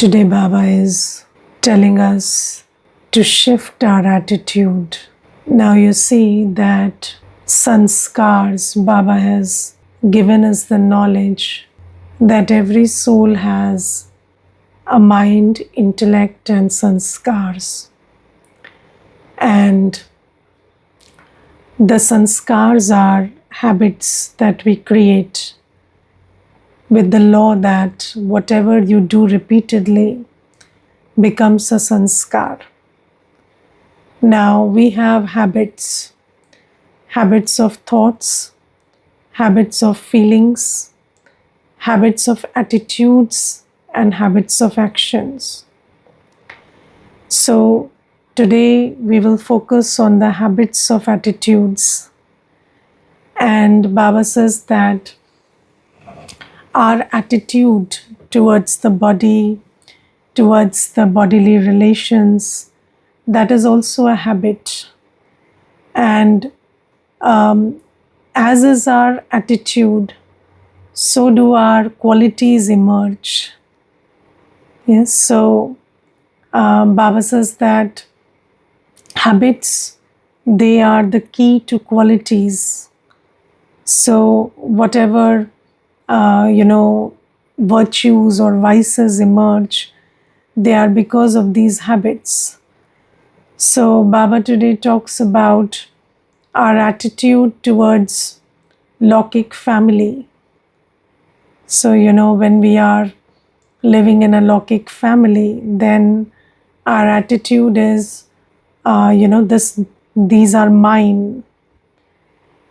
Today, Baba is telling us to shift our attitude. Now, you see that sanskars, Baba has given us the knowledge that every soul has a mind, intellect, and sanskars. And the sanskars are habits that we create with the law that whatever you do repeatedly becomes a sanskar. Now we have habits of thoughts, habits of feelings, habits of attitudes, and habits of actions. So today we will focus on the habits of attitudes. And Baba says that our attitude towards the body, towards the bodily relations, that is also a habit. And as is our attitude, so do our qualities emerge. Yes, so Baba says that habits, they are the key to qualities. So whatever virtues or vices emerge, they are because of these habits. So Baba today talks about our attitude towards Lokik family. So when we are living in a Lokik family, then our attitude is these are mine.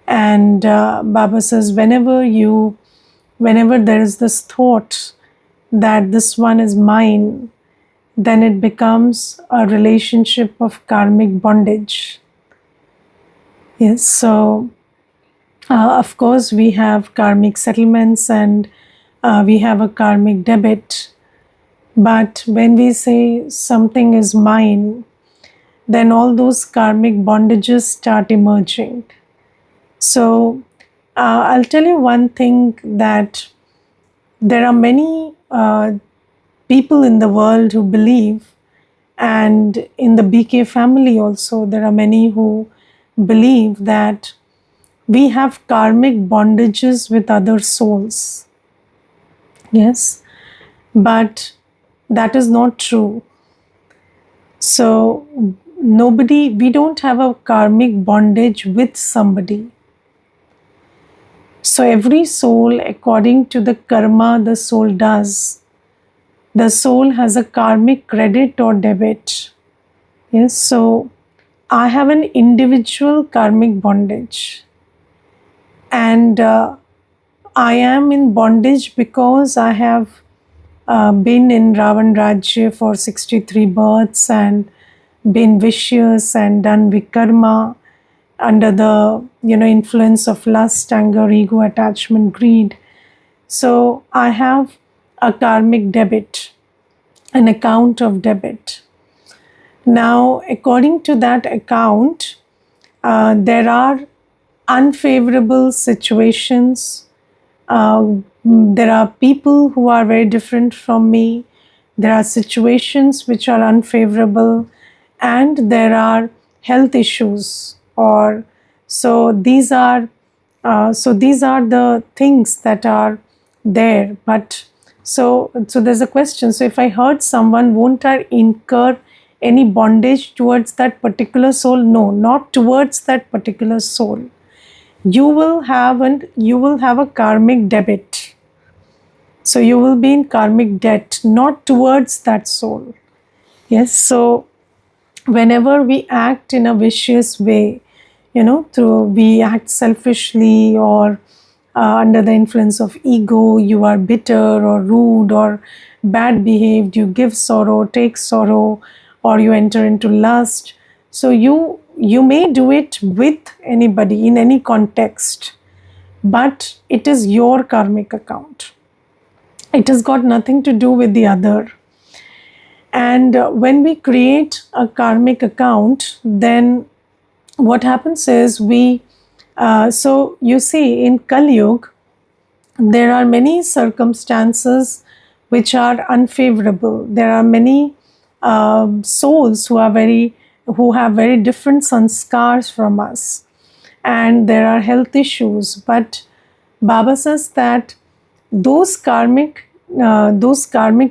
And Baba says whenever there is this thought that this one is mine, then it becomes a relationship of karmic bondage. Yes, so of course we have karmic settlements and we have a karmic debit. But when we say something is mine, then all those karmic bondages start emerging. So I'll tell you one thing, that there are many people in the world who believe, and in the BK family also, there are many who believe that we have karmic bondages with other souls. Yes, but that is not true. So we don't have a karmic bondage with somebody. So every soul, according to the karma the soul does, the soul has a karmic credit or debit. Yes, so I have an individual karmic bondage, and I am in bondage because I have been in Ravan Rajya for 63 births and been vicious and done vikarma under the influence of lust, anger, ego, attachment, greed. So I have a karmic debit, an account of debit. Now, according to that account, there are unfavorable situations. There are people who are very different from me. There are situations which are unfavorable, and there are health issues. So these are the things that are there. But so there's a question. So if I hurt someone, won't I incur any bondage towards that particular soul? No, not towards that particular soul. You will have a karmic debit. So you will be in karmic debt, not towards that soul. Yes, so whenever we act in a vicious way, we act selfishly or under the influence of ego, you are bitter or rude or bad behaved, you give sorrow, take sorrow, or you enter into lust. So you may do it with anybody in any context, but it is your karmic account. It has got nothing to do with the other. And when we create a karmic account, then what happens is so you see, in Kali Yuga, there are many circumstances which are unfavorable. There are many souls who have very different sanskars from us, and there are health issues. But Baba says that those karmic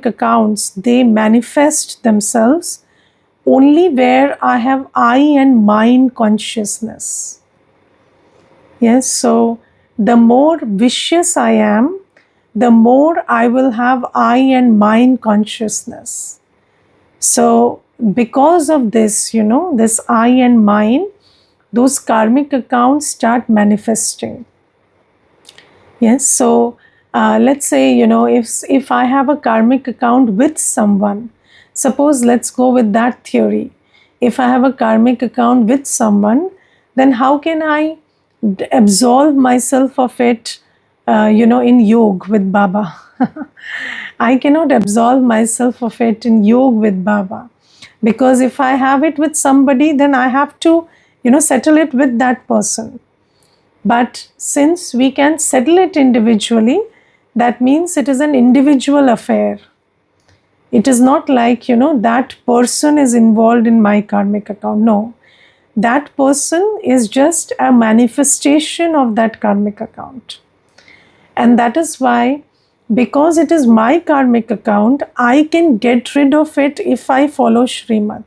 accounts, they manifest themselves only where I have I and mine consciousness. Yes, so the more vicious I am, the more I will have I and mine consciousness. So, because of this, this I and mine, those karmic accounts start manifesting. Yes, so let's say, if I have a karmic account with someone, suppose let's go with that theory. If I have a karmic account with someone, then how can I absolve myself of it, in yoga with Baba? I cannot absolve myself of it in yoga with Baba. Because if I have it with somebody, then I have to, settle it with that person. But since we can settle it individually, that means it is an individual affair. It is not like, that person is involved in my karmic account. No, that person is just a manifestation of that karmic account. And that is why, because it is my karmic account, I can get rid of it if I follow Srimad.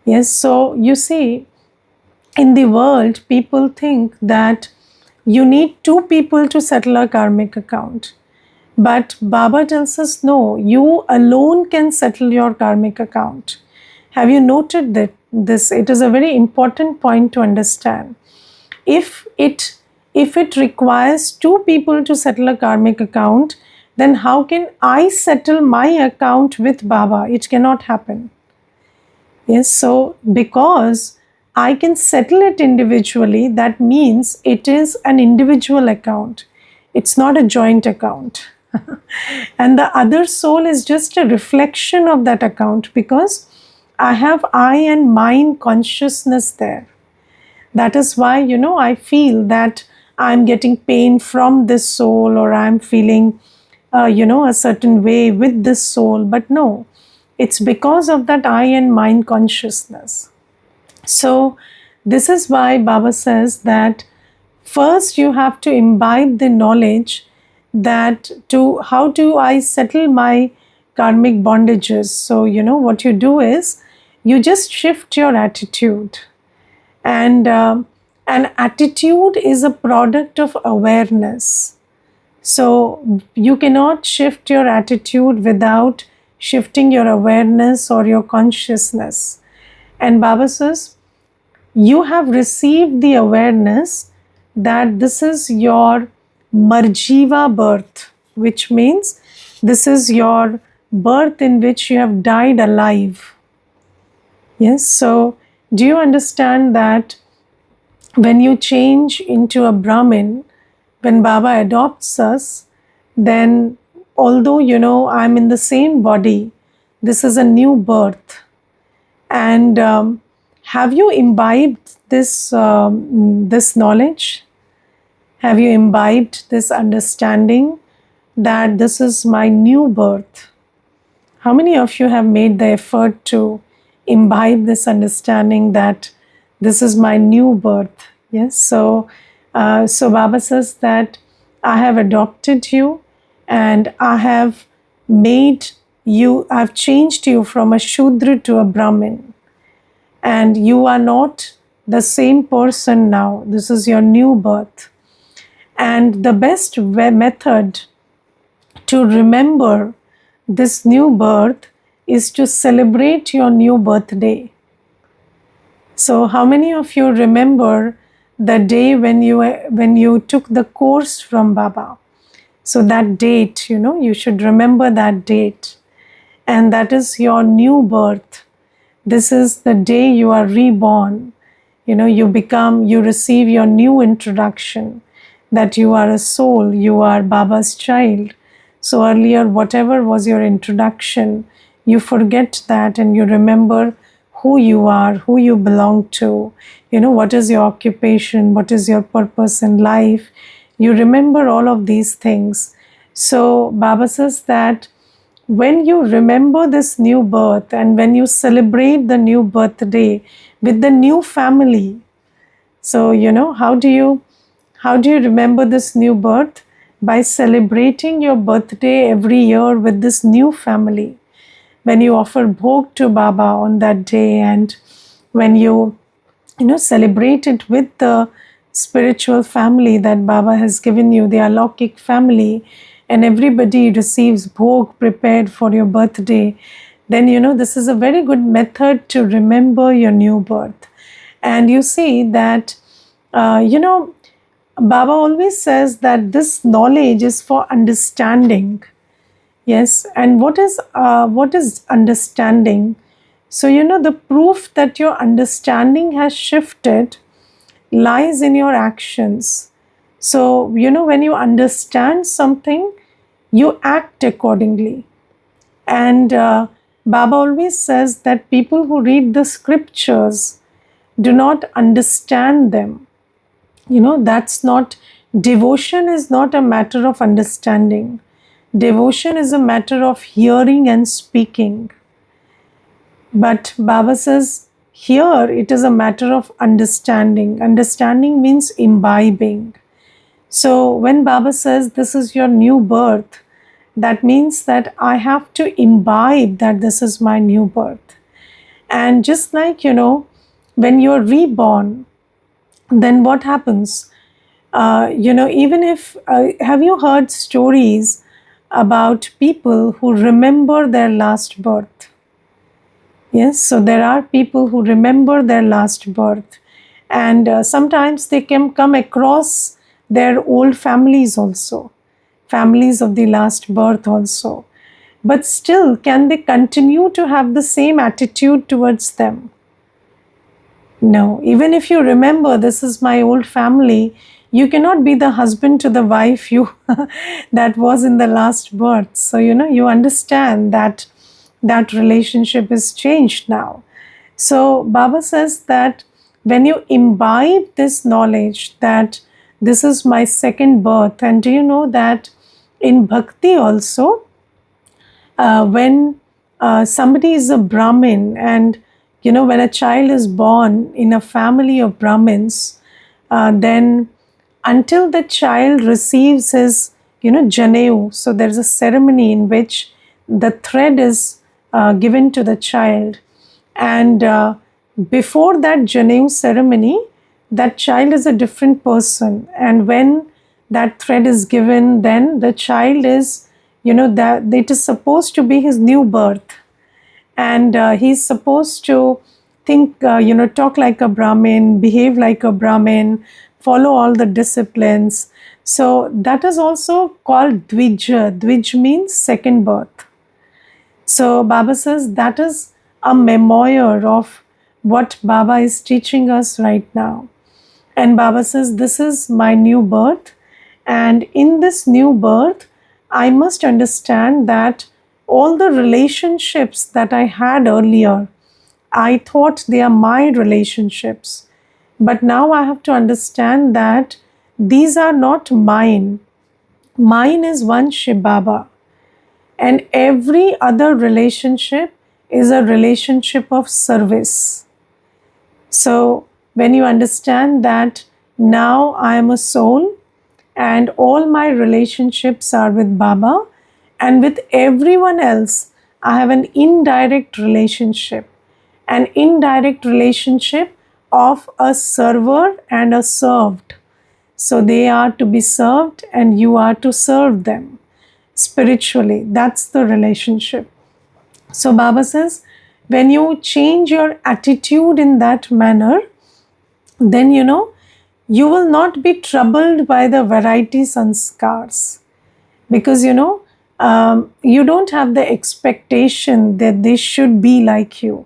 Yes, so you see, in the world, people think that you need two people to settle a karmic account. But Baba tells us, no, you alone can settle your karmic account. Have you noted that this? It is a very important point to understand. If it requires two people to settle a karmic account, then how can I settle my account with Baba? It cannot happen. Yes, so because I can settle it individually, that means it is an individual account. It's not a joint account. And the other soul is just a reflection of that account, because I have I and mine consciousness there. That is why, I feel that I'm getting pain from this soul, or I'm feeling, a certain way with this soul. But no, it's because of that I and mine consciousness. So, this is why Baba says that first you have to imbibe the knowledge that how do I settle my karmic bondages. So, what you do is you just shift your attitude. And an attitude is a product of awareness. So, you cannot shift your attitude without shifting your awareness or your consciousness. And Baba says, you have received the awareness that this is your Marjiva birth, which means this is your birth in which you have died alive. Yes, so do you understand that when you change into a Brahmin, when Baba adopts us, then although, I'm in the same body, this is a new birth. And have you imbibed this knowledge? Have you imbibed this understanding that this is my new birth? How many of you have made the effort to imbibe this understanding that this is my new birth? Yes, so Baba says that I have adopted you, and I have made you, I've changed you from a Shudra to a Brahmin, and you are not the same person now. This is your new birth. And the best method to remember this new birth is to celebrate your new birthday. So, how many of you remember the day when you took the course from Baba? So that date, you should remember that date, and that is your new birth. This is the day you are reborn. You receive your new introduction, that you are a soul, you are Baba's child. So earlier, whatever was your introduction, you forget that and you remember who you are, who you belong to, what is your occupation, what is your purpose in life. You remember all of these things. So Baba says that when you remember this new birth and when you celebrate the new birthday with the new family, so how do you remember this new birth? By celebrating your birthday every year with this new family. When you offer bhog to Baba on that day, and when you celebrate it with the spiritual family that Baba has given you, the Alaukik family, and everybody receives bhog prepared for your birthday, then this is a very good method to remember your new birth. And you see that, Baba always says that this knowledge is for understanding. Yes, and what is understanding? So the proof that your understanding has shifted lies in your actions. So when you understand something, you act accordingly. And Baba always says that people who read the scriptures do not understand them. That's not, devotion is not a matter of understanding. Devotion is a matter of hearing and speaking. But Baba says here it is a matter of understanding. Understanding means imbibing. So when Baba says this is your new birth, that means that I have to imbibe that this is my new birth. And just like, when you're reborn, then what happens? Even if, have you heard stories about people who remember their last birth? Yes, so there are people who remember their last birth, and sometimes they can come across their old families also, families of the last birth also. But still, can they continue to have the same attitude towards them? No, even if you remember this is my old family, you cannot be the husband to the wife you that was in the last birth. So you understand that that relationship is changed now. So Baba says that when you imbibe this knowledge that this is my second birth, and do you know that in bhakti also, when somebody is a Brahmin, and when a child is born in a family of Brahmins, then until the child receives his janeu, so there's a ceremony in which the thread is given to the child, and before that janeu ceremony, that child is a different person, and when that thread is given, then the child is, that it is supposed to be his new birth, and he's supposed to think, talk like a Brahmin, behave like a Brahmin, follow all the disciplines. So that is also called Dvij. Dvij means second birth. So Baba says that is a memoir of what Baba is teaching us right now. And Baba says, this is my new birth. And in this new birth, I must understand that all the relationships that I had earlier, I thought they are my relationships. But now I have to understand that these are not mine. Mine is one Shiv Baba. And every other relationship is a relationship of service. So when you understand that now I am a soul and all my relationships are with Baba, and with everyone else I have an indirect relationship of a server and a served. So they are to be served and you are to serve them spiritually. That's the relationship. So Baba says, when you change your attitude in that manner, then you will not be troubled by the variety sanskars, because you don't have the expectation that they should be like you.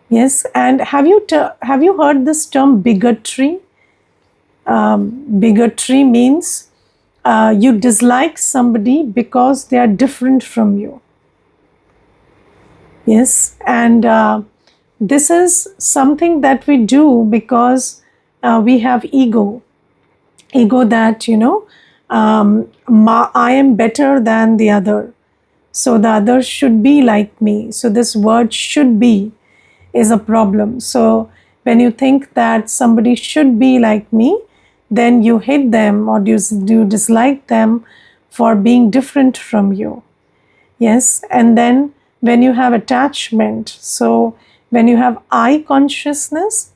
Yes, and have you heard this term bigotry? Bigotry means you dislike somebody because they are different from you. Yes, and this is something that we do because we have ego that I am better than the other. So the other should be like me. So this word should be is a problem. So when you think that somebody should be like me, then you hate them or you dislike them for being different from you. Yes, and then when you have attachment, so when you have I consciousness,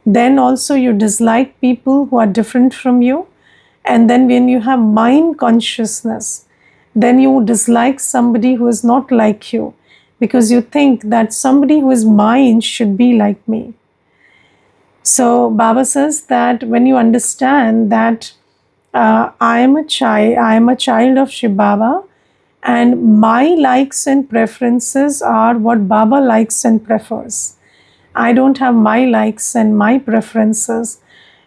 then also you dislike people who are different from you. And then when you have mind consciousness, then you dislike somebody who is not like you because you think that somebody who is mine should be like me. So Baba says that when you understand that I am a child of Shiv Baba, and my likes and preferences are what Baba likes and prefers. I don't have my likes and my preferences.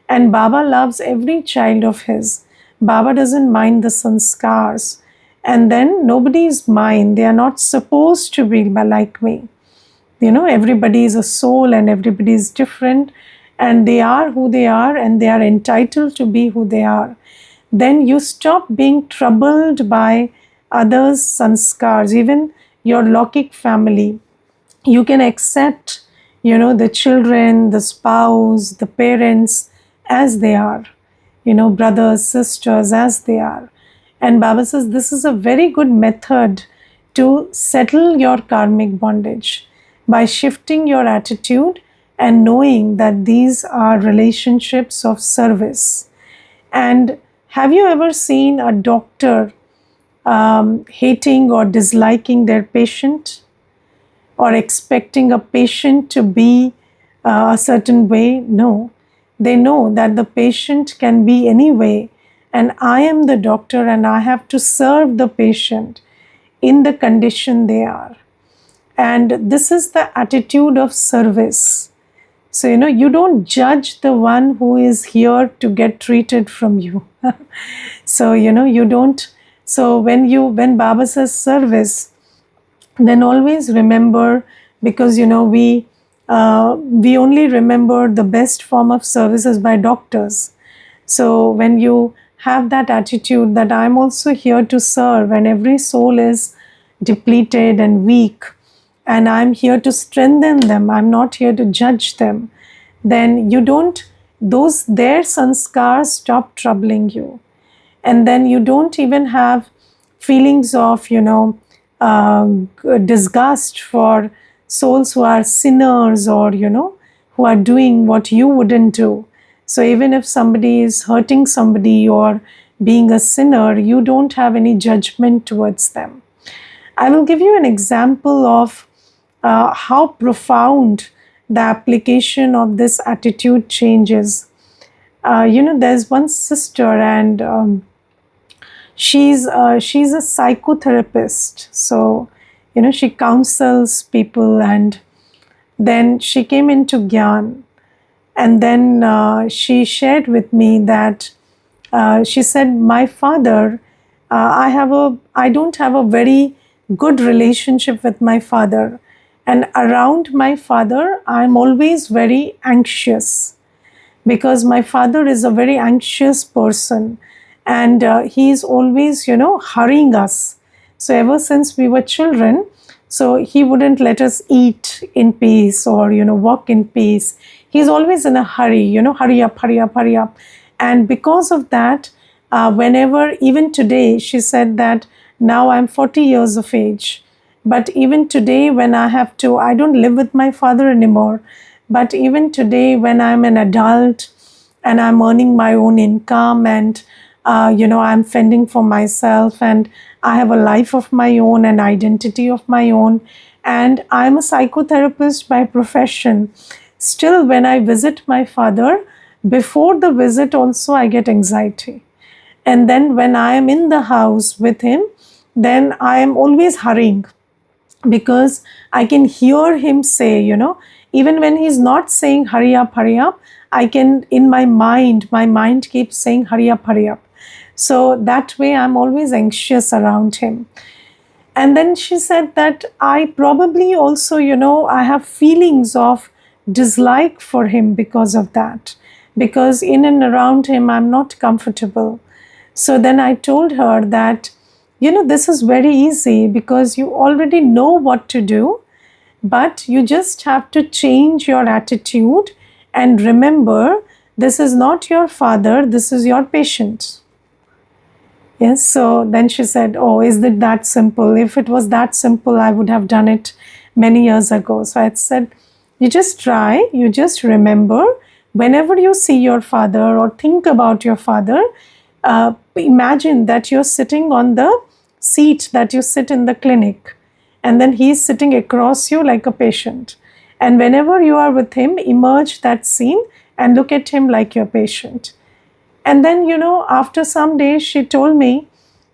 And Baba loves every child of his. Baba doesn't mind the sanskars. And then nobody is mine. They are not supposed to be like me. Everybody is a soul and everybody is different. And they are who they are and they are entitled to be who they are. Then you stop being troubled by others' sanskars, even your Lokik family. You can accept, the children, the spouse, the parents as they are, brothers, sisters as they are. And Baba says this is a very good method to settle your karmic bondage by shifting your attitude and knowing that these are relationships of service. And have you ever seen a doctor hating or disliking their patient or expecting a patient to be a certain way? No. They know that the patient can be any way, and I am the doctor and I have to serve the patient in the condition they are. And this is the attitude of service. So, you don't judge the one who is here to get treated from you. So, you don't. So, when Baba says service, then always remember, because, we only remember the best form of services by doctors. So, when you have that attitude that I'm also here to serve, and every soul is depleted and weak, and I'm here to strengthen them, I'm not here to judge them, then you don't, their sanskars stop troubling you. And then you don't even have feelings of, disgust for souls who are sinners or, who are doing what you wouldn't do. So even if somebody is hurting somebody or being a sinner, you don't have any judgment towards them. I will give you an example of how profound the application of this attitude changes. There's one sister, and she's a psychotherapist. So, she counsels people, and then she came into Gyan, and then she shared with me that she said, "My father, I don't have a very good relationship with my father, and around my father, I'm always very anxious because my father is a very anxious person, and he's always, hurrying us. So ever since we were children, so he wouldn't let us eat in peace or, walk in peace. He's always in a hurry, hurry up, hurry up, hurry up." And because of that, whenever, even today, she said that now I'm 40 years of age. But even today, when I don't live with my father anymore. But even today, when I'm an adult and I'm earning my own income, and, I'm fending for myself, and I have a life of my own, an identity of my own, and I'm a psychotherapist by profession. Still, when I visit my father, before the visit also I get anxiety. And then when I am in the house with him, then I am always hurrying, because I can hear him say, even when he's not saying hurry up, I can, in my mind keeps saying hurry up, hurry up. So that way I'm always anxious around him. And then she said that I probably also, I have feelings of dislike for him because of that, because in and around him I'm not comfortable. So then I told her that This is very easy because you already know what to do, but you just have to change your attitude and remember this is not your father, this is your patient. Yes, so then she said, oh, is it that simple? If it was that simple, I would have done it many years ago. So I said, you just try, you just remember whenever you see your father or think about your father, imagine that you're sitting on the seat that you sit in the clinic, and then he's sitting across you like a patient. And whenever you are with him, emerge that scene and look at him like your patient. And then, after some days, she told me,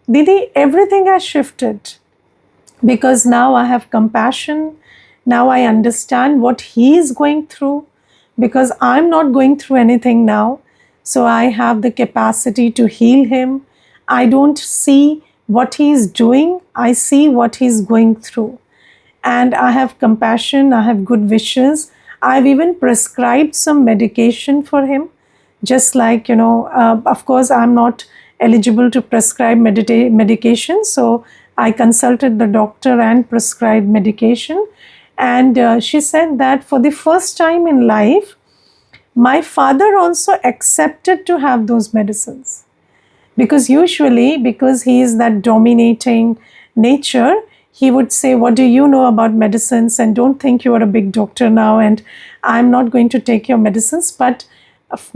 Didi, everything has shifted because now I have compassion. Now I understand what he is going through because I'm not going through anything now. So I have the capacity to heal him. I don't see what he is doing, I see what he's going through. And I have compassion, I have good wishes. I've even prescribed some medication for him. Just like, of course, I'm not eligible to prescribe medication. So I consulted the doctor and prescribed medication. And she said that for the first time in life, my father also accepted to have those medicines, because usually, because he is that dominating nature, he would say, what do you know about medicines, and don't think you are a big doctor now, and I'm not going to take your medicines. But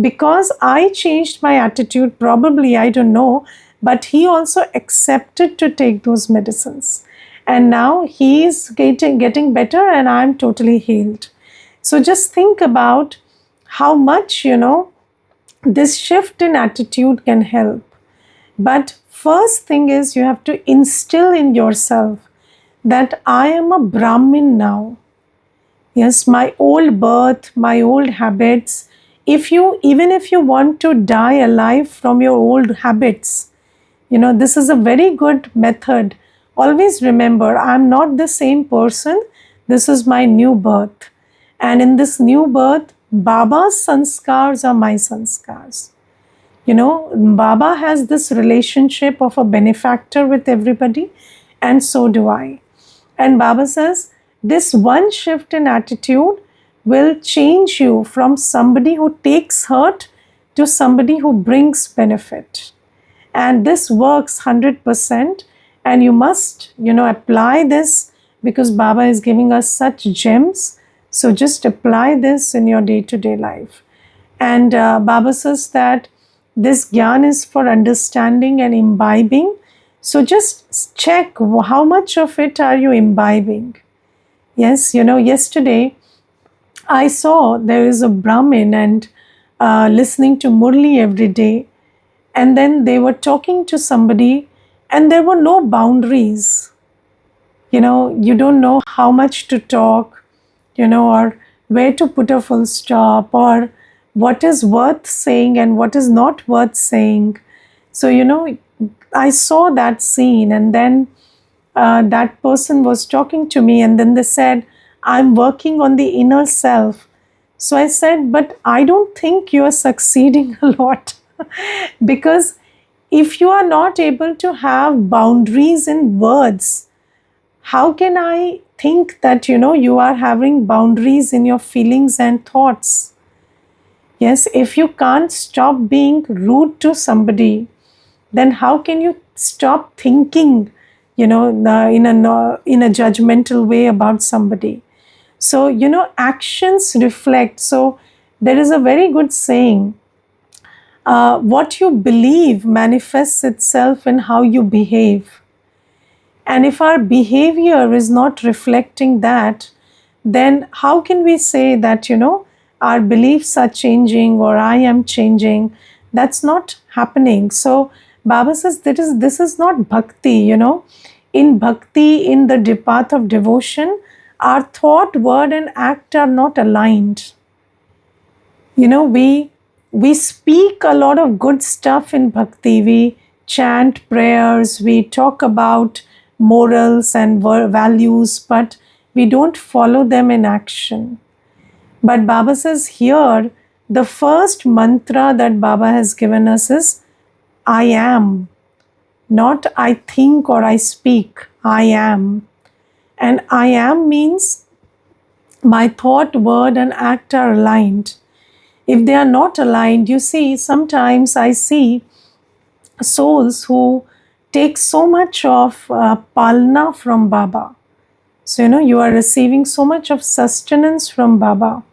because I changed my attitude, probably, I don't know, but he also accepted to take those medicines, and now he is getting better and I'm totally healed. So just think about how much, this shift in attitude can help. But first thing is, you have to instill in yourself that I am a Brahmin now. Yes, my old birth, my old habits. Even if you want to die alive from your old habits, this is a very good method. Always remember, I'm not the same person. This is my new birth. And in this new birth, Baba's sanskars are my sanskars. Baba has this relationship of a benefactor with everybody, and so do I. And Baba says, this one shift in attitude will change you from somebody who takes hurt to somebody who brings benefit. And this works 100%. And you must, apply this, because Baba is giving us such gems. So just apply this in your day-to-day life. And Baba says that this gyan is for understanding and imbibing. So just check how much of it are you imbibing. Yes, yesterday I saw there is a Brahmin and listening to Murli every day. And then they were talking to somebody and there were no boundaries. You don't know how much to talk, or where to put a full stop, or what is worth saying and what is not worth saying. So, I saw that scene, and then that person was talking to me, and then they said, I'm working on the inner self. So I said, but I don't think you are succeeding a lot. Because if you are not able to have boundaries in words, how can I think that, you are having boundaries in your feelings and thoughts? Yes, if you can't stop being rude to somebody, then how can you stop thinking, in a judgmental way about somebody? So, actions reflect. So, there is a very good saying, what you believe manifests itself in how you behave. And if our behavior is not reflecting that, then how can we say that, our beliefs are changing or I am changing? That's not happening. So Baba says this is not bhakti, In bhakti, in the path of devotion, our thought, word and act are not aligned. We speak a lot of good stuff in bhakti. We chant prayers, we talk about morals and values, but we don't follow them in action. But Baba says here, the first mantra that Baba has given us is, I am. not I think or I speak, I am. And I am means my thought, word, and act are aligned. If they are not aligned, you see, sometimes I see souls who take so much of palna from Baba. So, you are receiving so much of sustenance from Baba.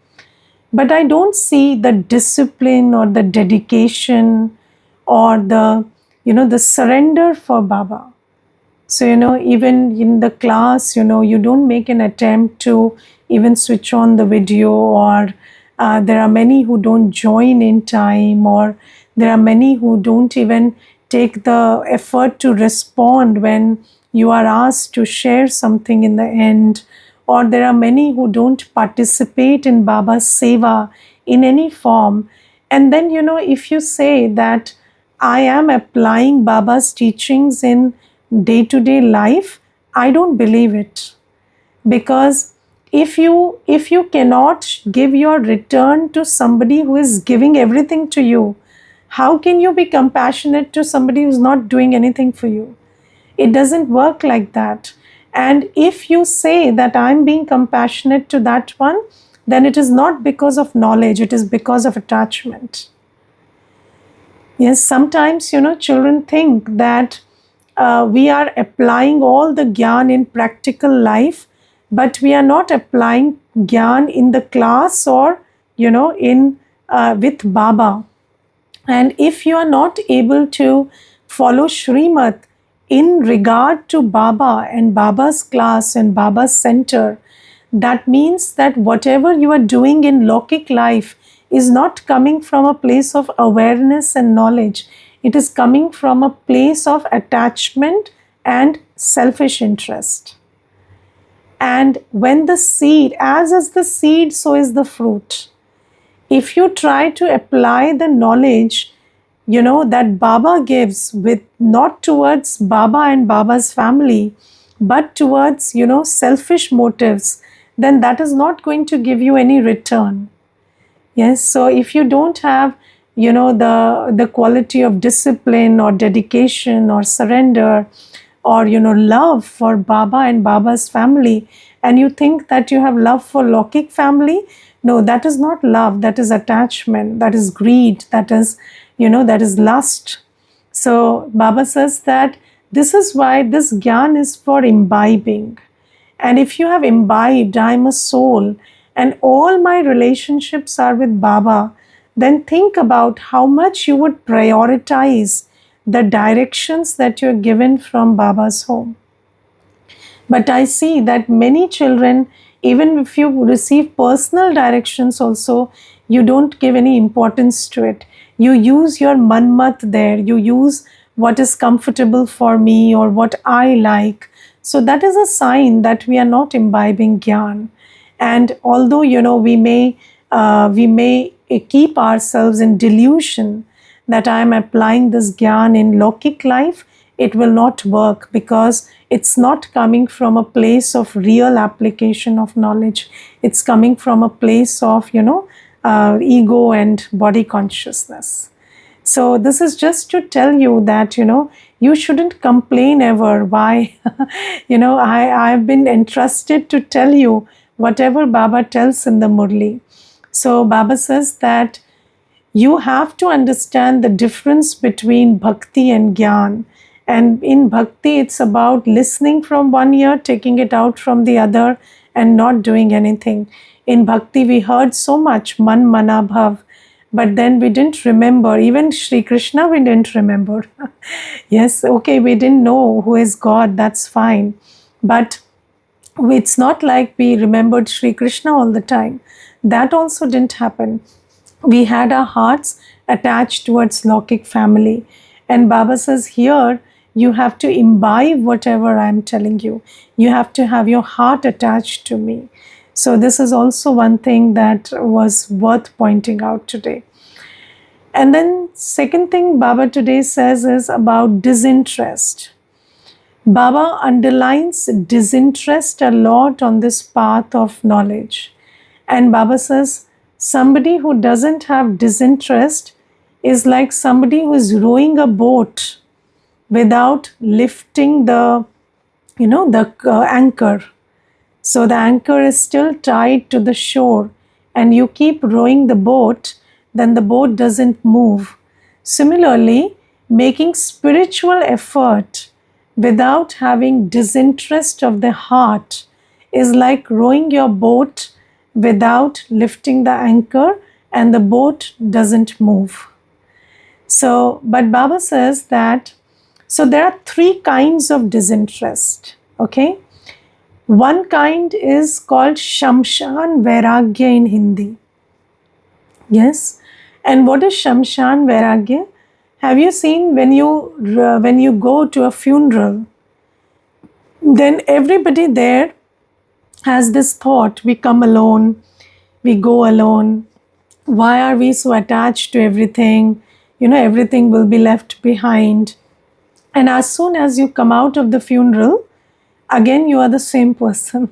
But I don't see the discipline or the dedication or the surrender for Baba. So, even in the class, you don't make an attempt to even switch on the video, or there are many who don't join in time, or there are many who don't even take the effort to respond when you are asked to share something in the end, or there are many who don't participate in Baba's seva in any form. And then, if you say that I am applying Baba's teachings in day to day life, I don't believe it. Because if you cannot give your return to somebody who is giving everything to you, how can you be compassionate to somebody who's not doing anything for you? It doesn't work like that. And if you say that I'm being compassionate to that one, then it is not because of knowledge, it is because of attachment. Yes, sometimes, children think that we are applying all the gyan in practical life, but we are not applying gyan in the class, or, in with Baba. And if you are not able to follow Shrimat in regard to Baba and Baba's class and Baba's center, that means that whatever you are doing in Lokik life is not coming from a place of awareness and knowledge. It is coming from a place of attachment and selfish interest. And when the seed, as is the seed, so is the fruit. If you try to apply the knowledge, that Baba gives, with not towards Baba and Baba's family, but towards, selfish motives, then that is not going to give you any return. Yes, so if you don't have, the quality of discipline or dedication or surrender, or, love for Baba and Baba's family, and you think that you have love for Lokik family, no, that is not love, that is attachment, that is greed, that is, that is lust. So Baba says that this is why this gyan is for imbibing. And if you have imbibed, I am a soul, and all my relationships are with Baba, then think about how much you would prioritize the directions that you're given from Baba's home. But I see that many children, even if you receive personal directions also, you don't give any importance to it. You use your manmat there, you use what is comfortable for me or what I like. So that is a sign that we are not imbibing gyan. And although, we may keep ourselves in delusion that I am applying this gyan in Lokik life, it will not work, because it's not coming from a place of real application of knowledge. It's coming from a place of, ego and body consciousness. So this is just to tell you that, you shouldn't complain ever. Why? I've been entrusted to tell you whatever Baba tells in the Murli. So Baba says that you have to understand the difference between bhakti and gyan. And in bhakti, it's about listening from one ear, taking it out from the other, and not doing anything. In bhakti, we heard so much, man mana bhav, but then we didn't remember. Even Shri Krishna, we didn't remember. Yes, okay, we didn't know who is God, that's fine. But it's not like we remembered Shri Krishna all the time. That also didn't happen. We had our hearts attached towards Lokik family. And Baba says here, you have to imbibe whatever I'm telling you. You have to have your heart attached to me. So this is also one thing that was worth pointing out today. And then second thing Baba today says is about disinterest. Baba underlines disinterest a lot on this path of knowledge. And Baba says, somebody who doesn't have disinterest is like somebody who is rowing a boat without lifting the, anchor. So the anchor is still tied to the shore and you keep rowing the boat, then the boat doesn't move. Similarly, making spiritual effort without having disinterest of the heart is like rowing your boat without lifting the anchor and the boat doesn't move. So, but Baba says that, so there are three kinds of disinterest, okay? One kind is called Shamshan Vairagya in Hindi. Yes. And what is Shamshan Vairagya? Have you seen when you go to a funeral, then everybody there has this thought, we come alone, we go alone. Why are we so attached to everything? Everything will be left behind. And as soon as you come out of the funeral, again you are the same person.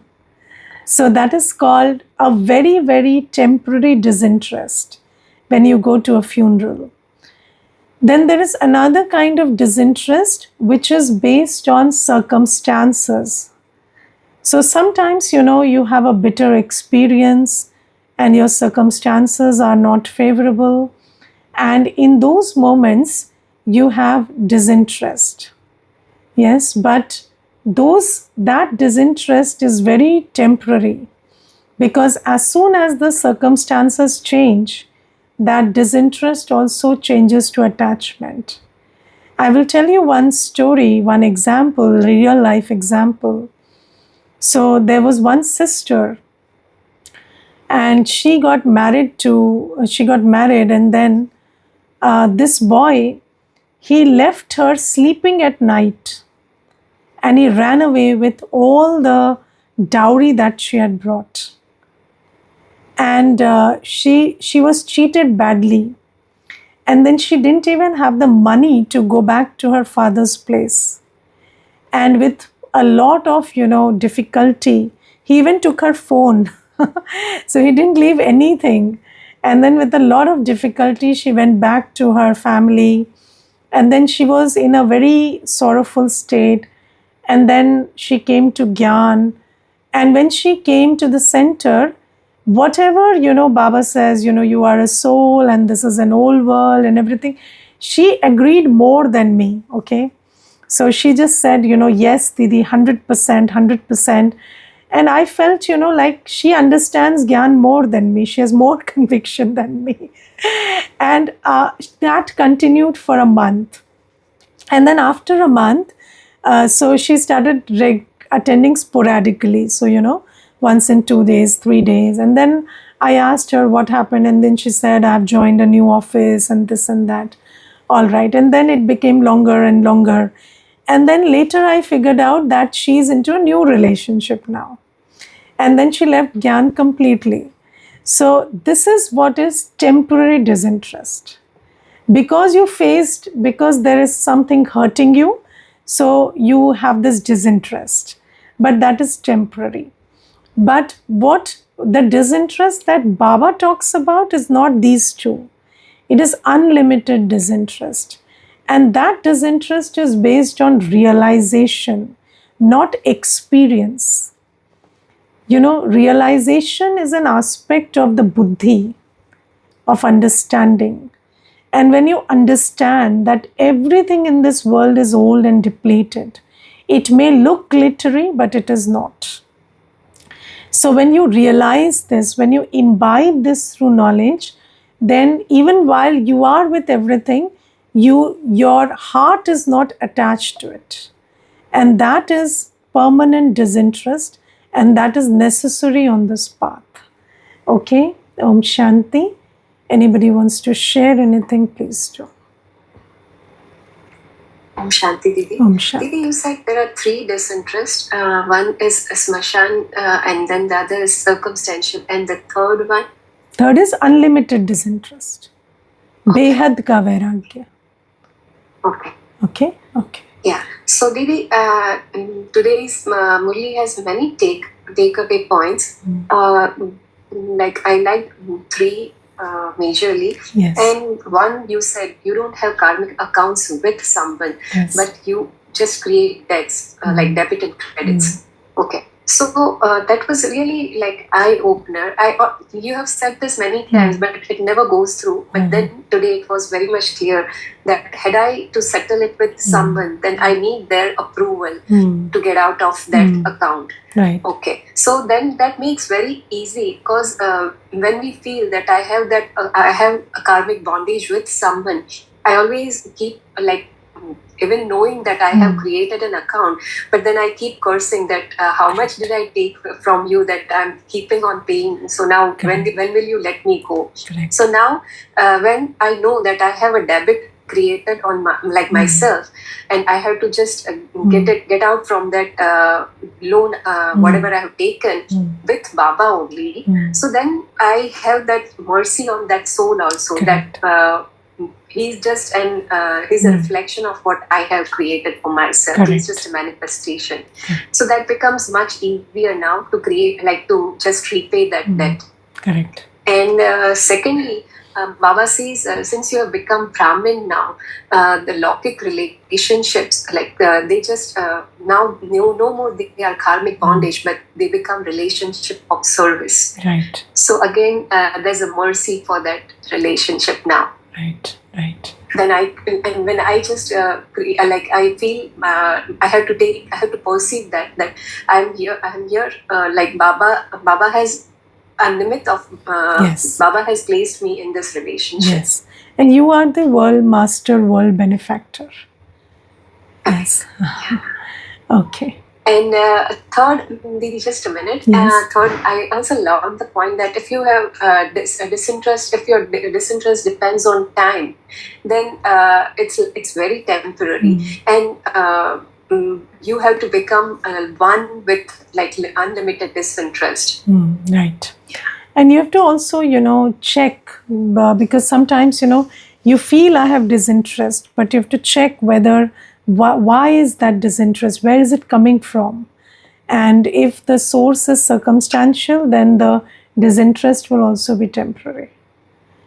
So that is called a very, very temporary disinterest when you go to a funeral. Then there is another kind of disinterest which is based on circumstances. So sometimes, you have a bitter experience and your circumstances are not favorable. And in those moments, you have disinterest. Yes, but that disinterest is very temporary, because as soon as the circumstances change, that disinterest also changes to attachment. I will tell you one story, one example, real life example. So there was one sister and she got married and then this boy, he left her sleeping at night and he ran away with all the dowry that she had brought. And she was cheated badly. And then she didn't even have the money to go back to her father's place. And with a lot of, difficulty, he even took her phone. So he didn't leave anything. And then with a lot of difficulty, she went back to her family. And then she was in a very sorrowful state. And then she came to Gyan. And when she came to the center, whatever, Baba says, you are a soul and this is an old world and everything, she agreed more than me, okay? So she just said, yes, Didi, 100%, 100%. And I felt, like she understands Gyan more than me. She has more conviction than me. And that continued for a month. And then after a month, so she started attending sporadically. So, once in 2 days, 3 days. And then I asked her what happened. And then she said, I've joined a new office and this and that. All right. And then it became longer and longer. And then later I figured out that she's into a new relationship now. And then she left Gyan completely. So this is what is temporary disinterest. Because there is something hurting you, so you have this disinterest. But that is temporary. But what the disinterest that Baba talks about is not these two. It is unlimited disinterest. And that disinterest is based on realization, not experience. Realization is an aspect of the buddhi, of understanding. And when you understand that everything in this world is old and depleted, it may look glittery, but it is not. So when you realize this, when you imbibe this through knowledge, then even while you are with everything, your heart is not attached to it. And that is permanent disinterest, and that is necessary on this path. Okay, Om Shanti. Anybody wants to share anything, please do. Om Shanti, Didi. Om Shanti. Didi, you said there are three disinterests. One is smashan, and then the other is circumstantial, and the third one? Third is unlimited disinterest. Okay. Behad ka vairagya. Okay. Okay? Okay. Yeah. So, Didi, today's Murli has many takeaway points. Like I like three majorly. Yes. And one, you said you don't have karmic accounts with someone, Yes. but you just create debts, like debit and credits. Okay. So that was really like eye opener. You have said this many times, but it never goes through. But then today it was very much clear that had I to settle it with someone, then I need their approval to get out of that account. Right. Okay, so then that makes very easy, because when we feel that I have a karmic bondage with someone, I always keep like, even knowing that I have created an account, but then I keep cursing that how much did I take from you that I'm keeping on paying. So now when will you let me go? Correct. So now when I know that I have a debit created on myself, and I have to just get out from that loan, whatever I have taken with Baba only. So then I have that mercy on that soul also. Correct. That he's just he's a reflection of what I have created for myself. Correct. He's just a manifestation. So that becomes much easier now to create, like to just repay that debt. Correct. And secondly, Baba says, since you have become Brahmin now, the Lokik relationships, like they just now no more they are karmic bondage, but they become relationship of service. Right. So again, there's a mercy for that relationship now. Right. Right. Then when I just like I feel I have to perceive that I'm here, like Baba has a limit of Yes. Baba has placed me in this relationship. Yes. And you are the world master, world benefactor. Yes. Okay. And third, Didi, just a minute. Yes. Third, I also love the point that if you have disinterest, if your disinterest depends on time, then it's very temporary, and you have to become one with like unlimited disinterest. Right. And you have to also, check, because sometimes, you feel I have disinterest, but you have to check whether, why is that disinterest? Where is it coming from? And if the source is circumstantial, then the disinterest will also be temporary.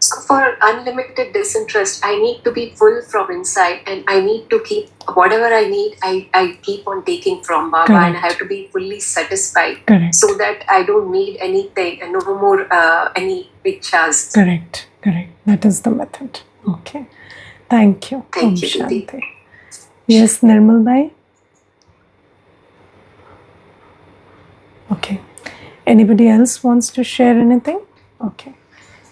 So for unlimited disinterest, I need to be full from inside, and I need to keep whatever I need, I keep on taking from Baba. Correct. And I have to be fully satisfied. Correct. So that I don't need anything and no more any pictures. Correct. Correct. That is the method. Okay. Thank you. Thank you, Didi. Shanti. Yes, Nirmal Bhai. Okay. Anybody else wants to share anything? Okay.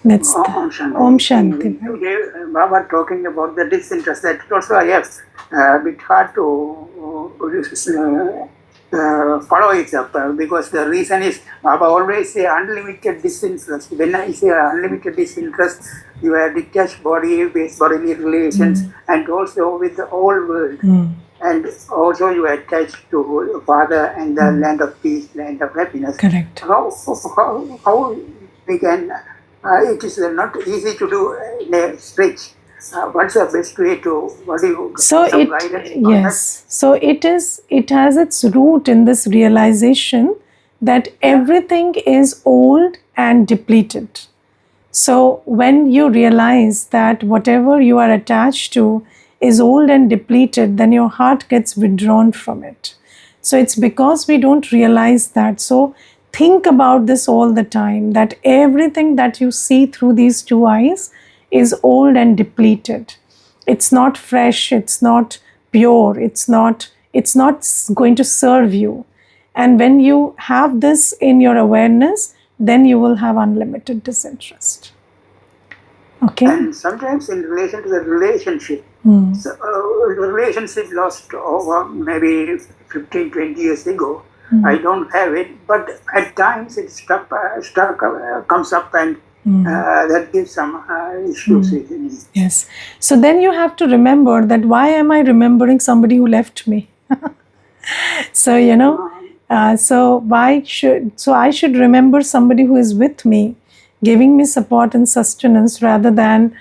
Let's Om Shanti. Om Shanti. Bhai. Today, Baba talking about the disinterest. That also I have a bit hard to follow it up because the reason is Baba always say unlimited disinterest. When I say unlimited disinterest, you have detached body with bodily relations and also with the whole world. And also you are attached to your father and the land of peace, land of happiness. Correct. How we can, it is not easy to do in a stretch. What's the best way to, what do you, So some it, guidance on yes, so it has its root in this realization that everything is old and depleted. So when you realize that whatever you are attached to is old and depleted, then your heart gets withdrawn from it. So it's because we don't realize that. So think about this all the time, that everything that you see through these two eyes is old and depleted. It's not fresh, it's not pure, it's not going to serve you. And when you have this in your awareness, then you will have unlimited disinterest. Okay. And sometimes in relation to the relationship, so, the relationship lost over maybe 15, 20 years ago. I don't have it, but at times it comes up and that gives some issues with me. Yes. So then you have to remember that why am I remembering somebody who left me? So, so I should remember somebody who is with me, giving me support and sustenance, rather than,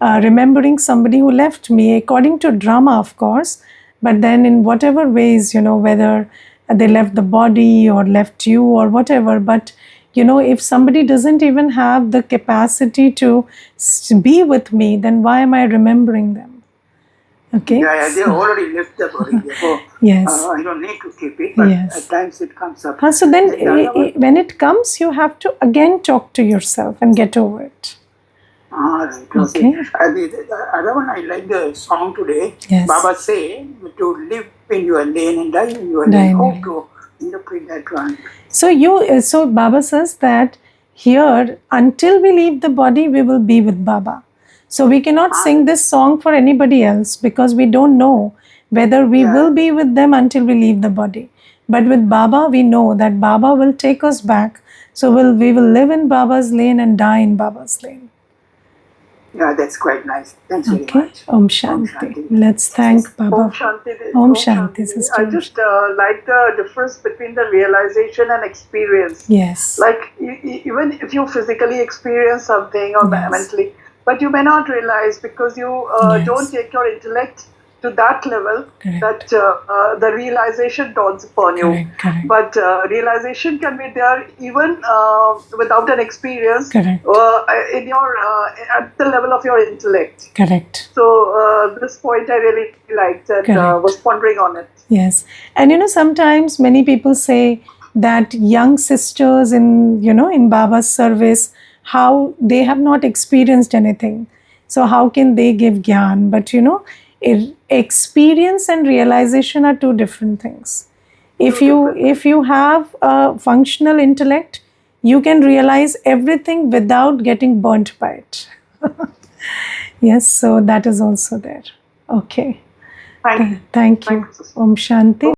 remembering somebody who left me according to drama, of course, but then in whatever ways, whether they left the body or left you or whatever, but if somebody doesn't even have the capacity to be with me, then why am I remembering them? Okay. Yeah, they already left the body. Therefore, Yes. I don't need to keep it. But Yes. at times it comes up. So then, The other one- when it comes, you have to again talk to yourself and get over it. Right. Okay. The other one, I like the song today. Yes. Baba say to live in your lane and die in your Die lane. in How your to interpret that one? So Baba says that here, until we leave the body, we will be with Baba. So we cannot sing this song for anybody else because we don't know whether we Yeah. will be with them until we leave the body. But with Baba, we know that Baba will take us back. So we will live in Baba's lane and die in Baba's lane. Yeah, that's quite nice. Thanks very Okay. much. Om Shanti. Let's thank Baba. Om Shanti. Om Shanti, sister. I just like the difference between the realization and experience. Yes. Like even if you physically experience something or Yes. mentally, but you may not realize because you Yes. don't take your intellect to that level. Correct. That the realization dawns upon you. Correct. But realization can be there even without an experience. Correct. In your at the level of your intellect. Correct. So this point I really liked and was pondering on it. Yes. And sometimes many people say that young sisters in Baba's service, how they have not experienced anything. So how can they give gyan? But experience and realization are two different things. If you have a functional intellect, you can realize everything without getting burnt by it. Yes, so that is also there. Okay. Thank you. Thank you. Thanks. Om Shanti.